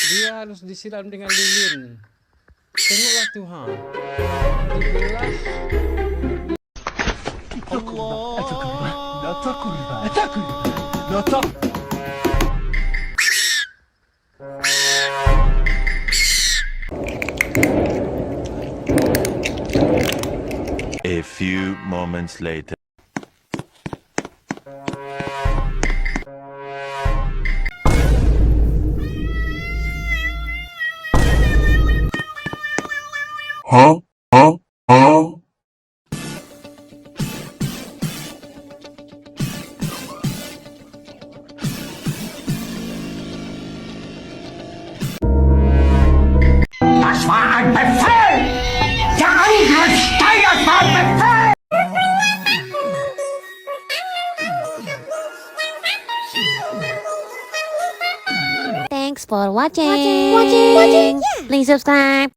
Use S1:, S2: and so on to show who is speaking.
S1: Dia harus disiram dengan lilin. Tengoklah Tuhan. Dibelah.
S2: A few moments later.
S3: Das war ein Befehl! Der Angriffssteuer war ein Befehl!
S4: Thanks for watching. Please subscribe.